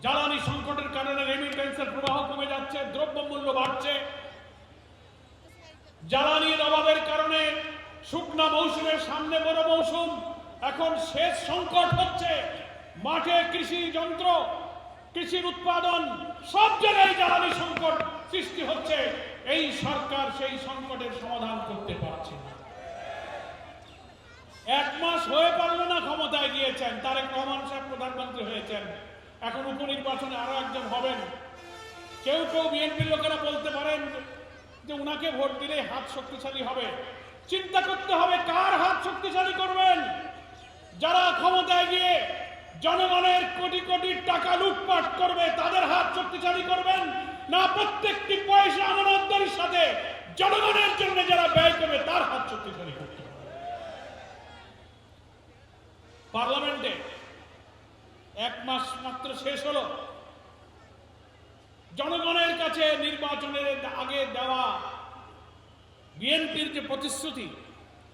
জ্বালানি সংকটের কারণে রেমিটেন্সের প্রবাহ কমে যাচ্ছে, দ্রব্যমূল্য বাড়ছে, জ্বালানির অভাবের কারণে শুকনা মৌসুমের সামনে বড় মৌসুম, এখন সেচ সংকট হচ্ছে, মাঠে কৃষি যন্ত্র, কৃষির উৎপাদন সব জায়গায় জ্বালানি সংকট সৃষ্টি হচ্ছে। এই সরকার সেই সংকটের সমাধান করতে পারছে না। 1 মাস হয়ে পারল না, ক্ষমতায় গিয়েছেন, তারেক রহমান সাহেব প্রধানমন্ত্রী হয়েছেন, এখন উপনির্বাচনে আরো একজন হবেন। কেউ কেউ বিএনপির লোকেরা বলতে পারেন যে উনাকে ভোট দিলে হাত শক্তিশালী হবে। চিন্তা করতে হবে কার হাত শক্তিশালী করবেন। যারা ক্ষমতায় গিয়ে জনগণের কোটি কোটি টাকা লুটপাট করবে তাদের হাত শক্তিশালী করবেন, না প্রত্যেকটি পয়সা আমানতদারির সাথে জনগণের জন্য যারা ব্যয় করবে তার হাত শক্তিশালী করতে হবে। পার্লামেন্টে 1 মাস মাত্র শেষ হলো, জনগণের কাছে নির্বাচনের আগে দেওয়া বিএনপির যে প্রতিশ্রুতি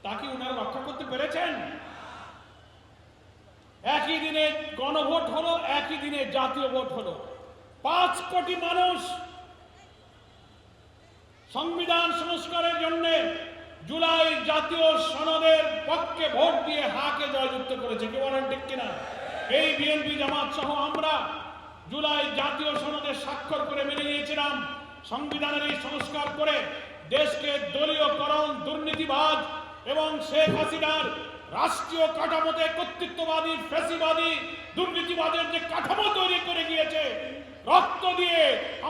তা কি ওনারা রক্ষা করতে পেরেছেন? একই দিনে গণভোট হলো, একই দিনে জাতীয় ভোট হলো। 5 কোটি মানুষ সংবিধান সংস্কারের জন্য জুলাই জাতীয় সনদের পক্ষে ভোট দিয়ে হাকে জয়যুক্ত করেছে। কি বলেন ঠিক কিনা? এই বিএনপি জামাত সহ আমরা জুলাই জাতীয় সনদে স্বাক্ষর করে মেনে নিয়েছিলাম সংবিধানের এই সংস্কার করে দেশকে দলীয়করণ, দুর্নীতিবাজ এবং শেখ হাসিনার রাষ্ট্রীয় কাঠামোতে কর্তৃত্ববাদী, ফ্যাসিবাদী, দুর্নীতিবাদের যে কাঠামো তৈরি করে গিয়েছে, রক্ত দিয়ে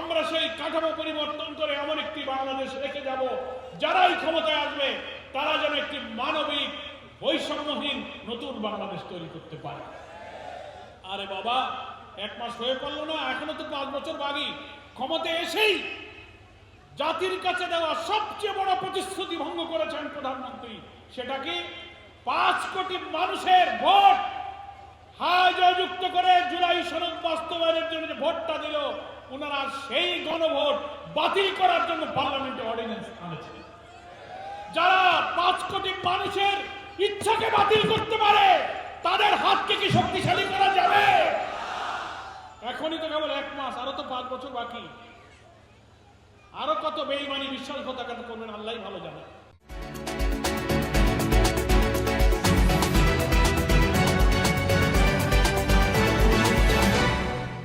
আমরা সেই কাঠামো পরিবর্তন করে এমন একটি বাংলাদেশ রেখে যাব যারাই ক্ষমতায় আসবে তারা যেন একটি মানবিক, বৈষম্যহীন নতুন বাংলাদেশ তৈরি করতে পারে। আরে বাবা, 1 মাস হয়ে পড়লো না, এখনো তো 5 বছর বাকি। ক্ষমতায় এসেই জাতির কাছে দেওয়া সবচেয়ে বড় প্রতিশ্রুতি ভঙ্গ করেছেন প্রধানমন্ত্রী। সেটা কি? 5 কোটি মানুষের ভোট হায় জয়যুক্ত করে জুলাই সনদ বাস্তবায়নের জন্য যে ভোটটা দিল, ওনারা সেই গণভোট বাতিল করার জন্য পার্লামেন্টে অর্ডিন্যান্স আনেছে। যারা 5 কোটি মানুষের ইচ্ছাকে বাতিল করতে পারে তাদের হাতকে কি শক্তিশালী করা যাবে? এখনই তো কেবল 1 মাস, আরো তো 5 বছর বাকি। আরো কত বেঈমানি বিশ্বাসঘাতকতা করবেন আল্লাহই ভালো জানে।